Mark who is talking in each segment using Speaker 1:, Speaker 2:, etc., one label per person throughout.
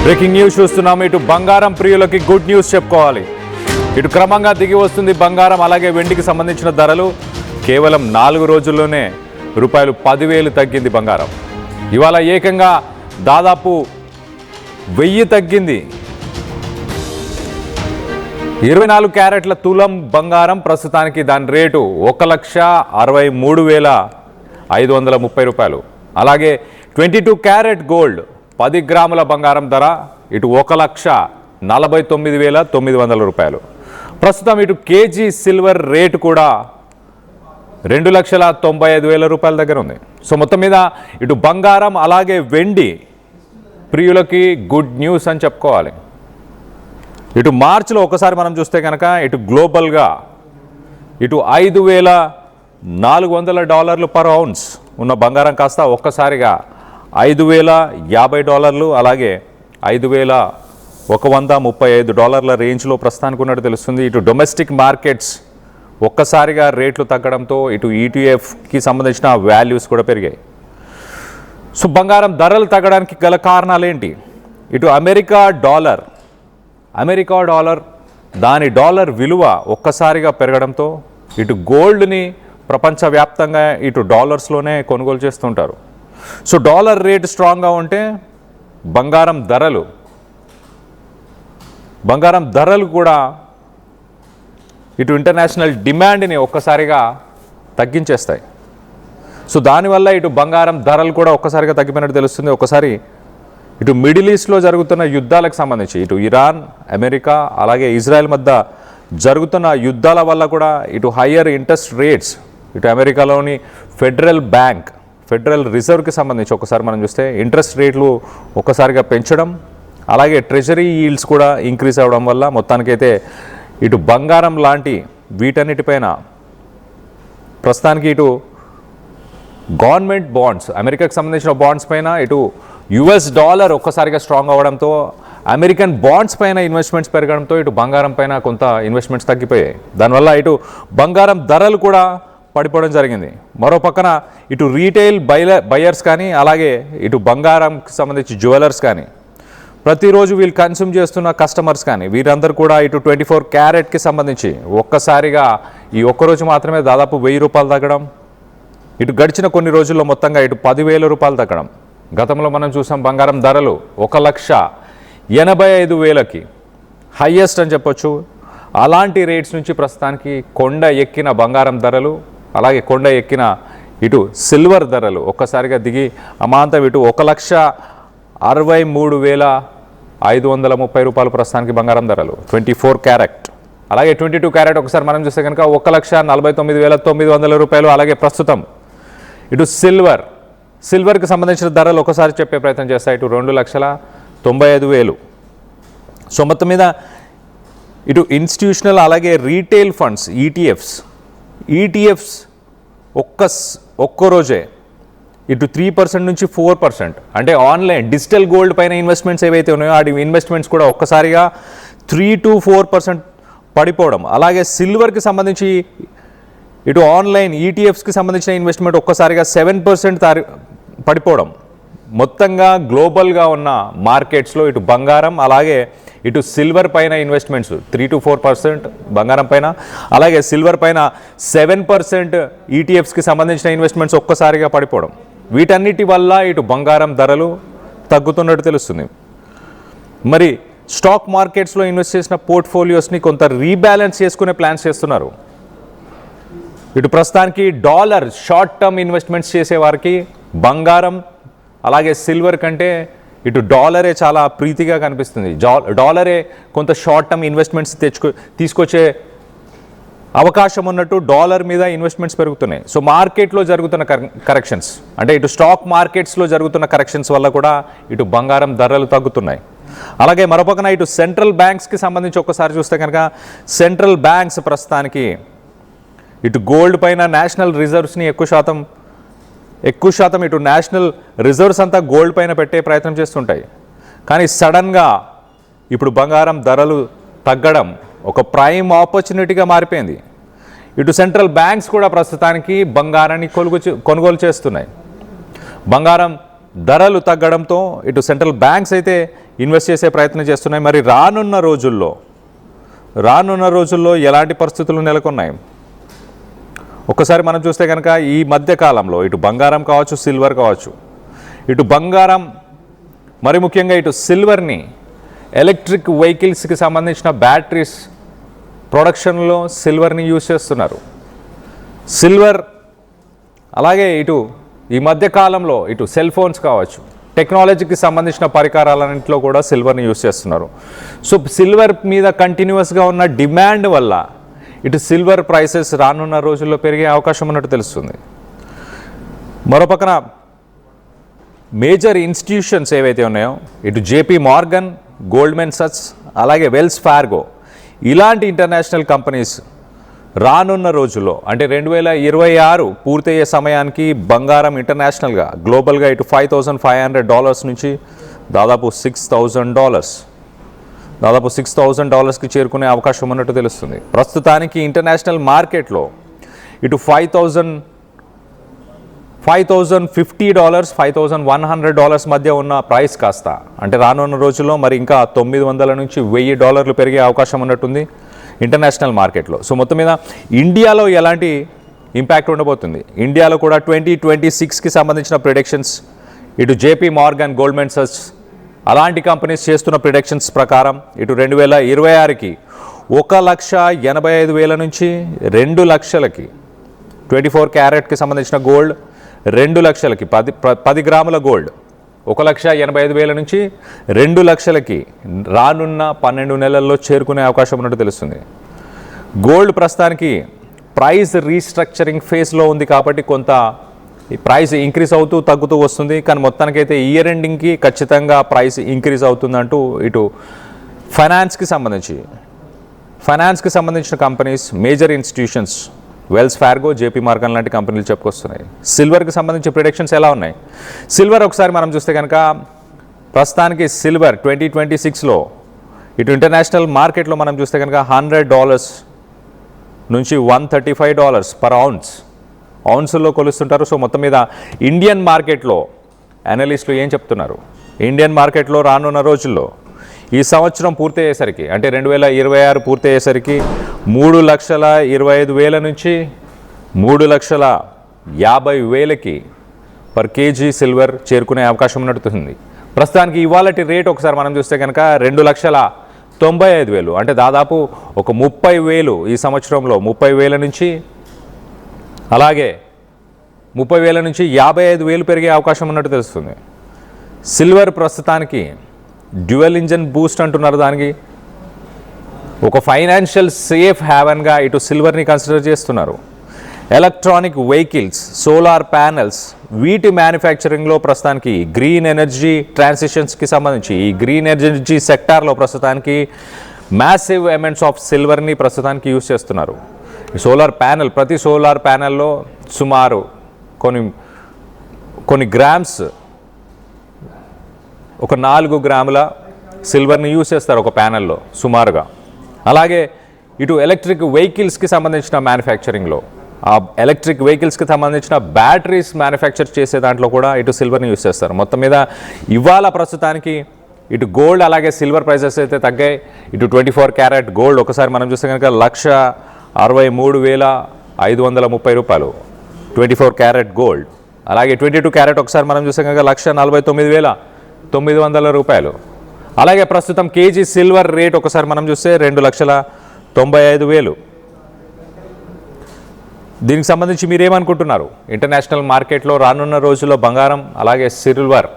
Speaker 1: Breaking news చూస్తున్నాము. ఇటు బంగారం ప్రియులకి గుడ్ న్యూస్ చెప్పుకోవాలి. ఇటు క్రమంగా దిగి వస్తుంది బంగారం, అలాగే వెండికి సంబంధించిన ధరలు. కేవలం 4 రోజుల్లోనే రూపాయలు 10,000 తగ్గింది బంగారం. ఇవాళ ఏకంగా దాదాపు 1000 తగ్గింది. 24 క్యారెట్ల తులం బంగారం ప్రస్తుతానికి దాని రేటు 1,63,530 రూపాయలు. అలాగే 22 క్యారెట్ గోల్డ్ 10 గ్రాముల బంగారం ధర ఇటు 1,49,900 రూపాయలు. ప్రస్తుతం ఇటు కేజీ సిల్వర్ రేటు కూడా 2,95,000 రూపాయల దగ్గర ఉంది. సో మొత్తం మీద ఇటు బంగారం అలాగే వెండి ప్రియులకి గుడ్ న్యూస్ అని చెప్పుకోవాలి. ఇటు మార్చిలో ఒకసారి మనం చూస్తే కనుక ఇటు గ్లోబల్గా ఇటు $5,400 పర్ ఔన్స్ ఉన్న బంగారం కాస్త ఒక్కసారిగా $5,050 అలాగే $5,135 రేంజ్లో ప్రస్తుతానికి ఉన్నట్టు తెలుస్తుంది. ఇటు డొమెస్టిక్ మార్కెట్స్ ఒక్కసారిగా రేట్లు తగ్గడంతో ఇటు ఈటీఎఫ్కి సంబంధించిన వాల్యూస్ కూడా పెరిగాయి. సో బంగారం ధరలు తగ్గడానికి గల కారణాలు ఏంటి? ఇటు అమెరికా డాలర్ దాని డాలర్ విలువ ఒక్కసారిగా పెరగడంతో ఇటు గోల్డ్ని ప్రపంచవ్యాప్తంగా ఇటు డాలర్స్లోనే కొనుగోలు చేస్తుంటారు. సో డాలర్ రేట్ స్ట్రాంగ్గా ఉంటే బంగారం ధరలు కూడా ఇటు ఇంటర్నేషనల్ డిమాండ్ని ఒక్కసారిగా తగ్గించేస్తాయి. సో దానివల్ల ఇటు బంగారం ధరలు కూడా ఒక్కసారిగా తగ్గిపోయినట్టు తెలుస్తుంది. ఒకసారి ఇటు మిడిల్ ఈస్ట్లో జరుగుతున్న యుద్ధాలకు సంబంధించి ఇటు ఇరాన్, అమెరికా అలాగే ఇజ్రాయెల్ మధ్య జరుగుతున్న యుద్ధాల వల్ల కూడా ఇటు హయ్యర్ ఇంట్రెస్ట్ రేట్స్ ఇటు అమెరికాలోని ఫెడరల్ రిజర్వ్కి సంబంధించి ఒకసారి మనం చూస్తే ఇంట్రెస్ట్ రేట్లు ఒక్కసారిగా పెంచడం, అలాగే ట్రెజరీ ఈల్డ్స్ కూడా ఇంక్రీజ్ అవ్వడం వల్ల మొత్తానికైతే ఇటు బంగారం లాంటి వీటన్నిటిపైన ప్రస్తుతానికి ఇటు గవర్నమెంట్ బాండ్స్, అమెరికాకి సంబంధించిన బాండ్స్ పైన ఇటు యుఎస్ డాలర్ ఒక్కసారిగా స్ట్రాంగ్ అవ్వడంతో అమెరికన్ బాండ్స్ పైన ఇన్వెస్ట్మెంట్స్ పెరగడంతో ఇటు బంగారం పైన కొంత ఇన్వెస్ట్మెంట్స్ తగ్గిపోయాయి. దానివల్ల ఇటు బంగారం ధరలు కూడా పడిపోవడం జరిగింది. మరో పక్కన ఇటు రీటైల్ బయర్స్ కానీ అలాగే ఇటు బంగారంకి సంబంధించి జ్యువెలర్స్ కానీ ప్రతిరోజు వీళ్ళు కన్స్యూమ్ చేస్తున్న కస్టమర్స్ కానీ వీరందరూ కూడా ఇటు 24 క్యారెట్కి సంబంధించి ఒక్కసారిగా ఈ ఒక్కరోజు మాత్రమే దాదాపు 1,000 రూపాయలు తగ్గడం, ఇటు గడిచిన కొన్ని రోజుల్లో మొత్తంగా ఇటు 10,000 రూపాయలు తగ్గడం. గతంలో మనం చూసాం బంగారం ధరలు 1,85,000కి హయ్యెస్ట్ అని చెప్పొచ్చు. అలాంటి రేట్స్ నుంచి ప్రస్తుతానికి కొండ ఎక్కిన బంగారం ధరలు అలాగే కొండ ఎక్కిన ఇటు సిల్వర్ ధరలు ఒక్కసారిగా దిగి అమాంతం ఇటు 1,63,530 రూపాయలు ప్రస్తుతానికి బంగారం ధరలు 24 క్యారెట్. అలాగే 22 క్యారెట్ ఒకసారి మనం చూస్తే కనుక 1,49,900 రూపాయలు. అలాగే ప్రస్తుతం ఇటు సిల్వర్కి సంబంధించిన ధరలు ఒకసారి చెప్పే ప్రయత్నం చేస్తాయి. ఇటు 2,95,000. సో మొత్తం మీద ఇటు ఇన్స్టిట్యూషనల్ అలాగే రీటైల్ ఫండ్స్ ఈటీఎఫ్స్ ఒక్కరోజే ఇటు 3% నుంచి 4%, అంటే ఆన్లైన్ డిజిటల్ గోల్డ్ పైన ఇన్వెస్ట్మెంట్స్ ఏవైతే ఉన్నాయో ఆ ఇన్వెస్ట్మెంట్స్ కూడా ఒక్కసారిగా 3 to 4% పడిపోవడం. అలాగే సిల్వర్కి సంబంధించి ఇటు ఆన్లైన్ ఈటీఎఫ్స్కి సంబంధించిన ఇన్వెస్ట్మెంట్ ఒక్కసారిగా 7% పడిపోవడం. మొత్తంగా గ్లోబల్గా ఉన్న మార్కెట్స్లో ఇటు బంగారం అలాగే ఇటు సిల్వర్ పైన ఇన్వెస్ట్మెంట్స్ 3 to 4% బంగారం పైన, అలాగే సిల్వర్ పైన 7% ఈటీఎఫ్స్కి సంబంధించిన ఇన్వెస్ట్మెంట్స్ ఒక్కసారిగా పడిపోవడం. వీటన్నిటి వల్ల ఇటు బంగారం ధరలు తగ్గుతున్నట్టు తెలుస్తుంది. మరి స్టాక్ మార్కెట్స్లో ఇన్వెస్ట్ చేసిన పోర్ట్ఫోలియోస్ని కొంత రీబ్యాలెన్స్ చేసుకునే ప్లాన్స్ చేస్తున్నారు. ఇటు ప్రస్తుతానికి డాలర్ షార్ట్ టర్మ్ ఇన్వెస్ట్మెంట్స్ చేసేవారికి బంగారం అలాగే సిల్వర్ కంటే ఇటు డాలరే చాలా ప్రీతిగా కనిపిస్తుంది. డాలరే కొంత షార్ట్ టర్మ్ ఇన్వెస్ట్మెంట్స్ తీసుకొచ్చే అవకాశం ఉన్నట్టు డాలర్ మీద ఇన్వెస్ట్మెంట్స్ పెరుగుతున్నాయి. సో మార్కెట్లో జరుగుతున్న కరెక్షన్స్, అంటే ఇటు స్టాక్ మార్కెట్స్లో జరుగుతున్న కరెక్షన్స్ వల్ల కూడా ఇటు బంగారం ధరలు తగ్గుతున్నాయి. అలాగే మరోపక్కన ఇటు సెంట్రల్ బ్యాంక్స్కి సంబంధించి ఒక్కసారి చూస్తే కనుక సెంట్రల్ బ్యాంక్స్ ప్రస్తుతానికి ఇటు గోల్డ్ పైన నేషనల్ రిజర్వ్స్ని ఎక్కువ శాతం ఇటు నేషనల్ రిజర్వ్స్ అంతా గోల్డ్ పైన పెట్టే ప్రయత్నం చేస్తుంటాయి. కానీ సడన్గా ఇప్పుడు బంగారం ధరలు తగ్గడం ఒక ప్రైమ్ ఆపర్చునిటీగా మారిపోయింది. ఇటు సెంట్రల్ బ్యాంక్స్ కూడా ప్రస్తుతానికి బంగారాన్ని కొనుగోలు చేస్తున్నాయి. బంగారం ధరలు తగ్గడంతో ఇటు సెంట్రల్ బ్యాంక్స్ అయితే ఇన్వెస్ట్ చేసే ప్రయత్నం చేస్తున్నాయి. మరి రానున్న రోజుల్లో ఎలాంటి పరిస్థితులు నెలకొన్నాయి? ఒక్కసారి మనం చూస్తే కనుక ఈ మధ్య కాలంలో ఇటు బంగారం కావచ్చు, సిల్వర్ కావచ్చు, ఇటు బంగారం మరి ముఖ్యంగా ఇటు సిల్వర్ని ఎలక్ట్రిక్ వెహికల్స్కి సంబంధించిన బ్యాటరీస్ ప్రొడక్షన్లో సిల్వర్ని యూజ్ చేస్తున్నారు. సిల్వర్ అలాగే ఇటు ఈ మధ్య కాలంలో ఇటు సెల్ ఫోన్స్ కావచ్చు, టెక్నాలజీకి సంబంధించిన పరికరాలన్నింటిలో కూడా సిల్వర్ని యూజ్ చేస్తున్నారు. సో సిల్వర్ మీద కంటిన్యూస్గా ఉన్న డిమాండ్ వల్ల ఇటు సిల్వర్ ప్రైసెస్ రానున్న రోజుల్లో పెరిగే అవకాశం ఉన్నట్టు తెలుస్తుంది. మరోపక్కన మేజర్ ఇన్స్టిట్యూషన్స్ ఏవైతే ఉన్నాయో ఇటు జేపీ మార్గన్, గోల్డ్మెన్ సచ్, అలాగే వెల్స్ ఫార్గో ఇలాంటి ఇంటర్నేషనల్ కంపెనీస్ రానున్న రోజుల్లో అంటే 2026 పూర్తయ్యే సమయానికి బంగారం ఇంటర్నేషనల్గా గ్లోబల్గా ఇటు $5,500 నుంచి దాదాపు $6,000కి చేరుకునే అవకాశం ఉన్నట్టు తెలుస్తుంది. ప్రస్తుతానికి ఇంటర్నేషనల్ మార్కెట్లో ఇటు $5,050, $5,100 మధ్య ఉన్న ప్రైస్ కాస్త అంటే రానున్న రోజుల్లో మరి ఇంకా $900 నుంచి $1,000 పెరిగే అవకాశం ఉన్నట్టుంది ఇంటర్నేషనల్ మార్కెట్లో. సో మొత్తం మీద ఇండియాలో ఎలాంటి ఇంపాక్ట్ ఉండబోతుంది? ఇండియాలో కూడా 2026కి సంబంధించిన ప్రిడిక్షన్స్ ఇటు జేపీ మార్గన్, గోల్డ్మెన్ సచ్ అలాంటి కంపెనీస్ చేస్తున్న ప్రిడిక్షన్స్ ప్రకారం ఇటు 2026కి 1,85,000 నుంచి 2 లక్షలకి 24 క్యారెట్కి సంబంధించిన గోల్డ్ 2 లక్షలకి 10 గ్రాముల గోల్డ్ 1,85,000 నుంచి 2 లక్షలకి రానున్న 12 నెలల్లో చేరుకునే అవకాశం ఉన్నట్టు తెలుస్తుంది. గోల్డ్ ప్రస్తుతానికి ప్రైస్ రీస్ట్రక్చరింగ్ ఫేజ్లో ఉంది కాబట్టి కొంత ప్రైస్ ఇంక్రీజ్ అవుతూ తగ్గుతూ వస్తుంది. కానీ మొత్తానికైతే ఇయర్ ఎండింగ్కి ఖచ్చితంగా ప్రైస్ ఇంక్రీజ్ అవుతుందంటూ ఇటు ఫైనాన్స్కి సంబంధించిన companies, major institutions Wells Fargo, JP Morgan లాంటి కంపెనీలు చెప్పుకొస్తున్నాయి. సిల్వర్కి సంబంధించి ప్రిడిక్షన్స్ ఎలా ఉన్నాయి? సిల్వర్ ఒకసారి మనం చూస్తే కనుక ప్రస్తుతానికి సిల్వర్ 2026లో ఇటు ఇంటర్నేషనల్ మార్కెట్లో మనం చూస్తే కనుక $100 నుంచి $135 పర్ ఔన్స్లో కొలుస్తుంటారు. సో మొత్తం మీద ఇండియన్ మార్కెట్లో అనలిస్టులు ఏం చెప్తున్నారు? ఇండియన్ మార్కెట్లో రానున్న రోజుల్లో ఈ సంవత్సరం పూర్తయ్యేసరికి అంటే 2026 పూర్తయ్యేసరికి 3,25,000 నుంచి 3,50,000కి పర్ కేజీ సిల్వర్ చేరుకునే అవకాశం ఉన్నట్టుంది. ప్రస్తుతానికి ఇవాళ రేట్ ఒకసారి మనం చూస్తే కనుక 2,95,000 అంటే దాదాపు ఒక 30,000 ఈ సంవత్సరంలో 30,000 నుంచి అలాగే 30,000 నుంచి 55,000 పెరిగే అవకాశం ఉన్నట్టు తెలుస్తుంది. సిల్వర్ ప్రస్తుతానికి డ్యూయల్ ఇంజన్ బూస్ట్ అంటున్నారు. దానికి ఒక ఫైనాన్షియల్ సేఫ్ హ్యావెన్గా ఇటు సిల్వర్ని కన్సిడర్ చేస్తున్నారు. ఎలక్ట్రానిక్ వెహికల్స్, సోలార్ ప్యానెల్స్ వీటి మ్యానుఫ్యాక్చరింగ్లో ప్రస్తుతానికి గ్రీన్ ఎనర్జీ ట్రాన్సిషన్స్కి సంబంధించి ఈ గ్రీన్ ఎనర్జీ సెక్టార్లో ప్రస్తుతానికి మ్యాసివ్ అమౌంట్స్ ఆఫ్ సిల్వర్ని ప్రస్తుతానికి యూజ్ చేస్తున్నారు. సోలార్ ప్యానెల్, ప్రతి సోలార్ ప్యానెల్లో సుమారు కొన్ని గ్రామ్స్, ఒక 4 గ్రాముల సిల్వర్ని యూజ్ చేస్తారు ఒక ప్యానెల్లో సుమారుగా. అలాగే ఇటు ఎలక్ట్రిక్ వెహికల్స్కి సంబంధించిన మ్యానుఫ్యాక్చరింగ్లో ఆ ఎలక్ట్రిక్ వెహికల్స్కి సంబంధించిన బ్యాటరీస్ మ్యానుఫ్యాక్చర్ చేసే దాంట్లో కూడా ఇటు సిల్వర్ని యూజ్ చేస్తారు. మొత్తం మీద ఇవాళ ప్రస్తుతానికి ఇటు గోల్డ్ అలాగే సిల్వర్ ప్రైసెస్ అయితే తగ్గాయి. ఇటు 24 క్యారెట్ గోల్డ్ ఒకసారి మనం చూస్తే కనుక $1,63,530 24 క్యారెట్ గోల్డ్. అలాగే 22 క్యారెట్ ఒకసారి మనం చూస్తే కనుక $1,49,900. అలాగే ప్రస్తుతం కేజీ సిల్వర్ రేట్ ఒకసారి మనం చూస్తే 2,95,000. దీనికి సంబంధించి మీరేమనుకుంటున్నారు? ఇంటర్నేషనల్ మార్కెట్లో రానున్న రోజుల్లో బంగారం అలాగే సిల్వర్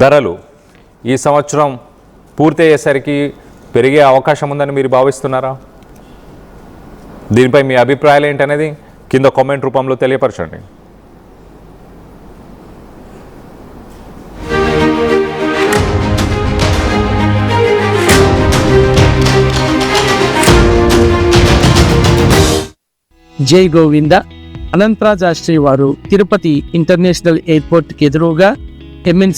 Speaker 1: ధరలు ఈ సంవత్సరం పూర్తయ్యేసరికి పెరిగే అవకాశం ఉందని మీరు భావిస్తున్నారా? దీనిపై మీ అభిప్రాయాలు ఏంటనేది కింద కామెంట్ రూపంలో తెలియపరచండి.
Speaker 2: జై గోవింద. అనంతరాజ్ ఆశ్రయ వారు తిరుపతి ఇంటర్నేషనల్ ఎయిర్పోర్ట్కి ఎదురుగా MNC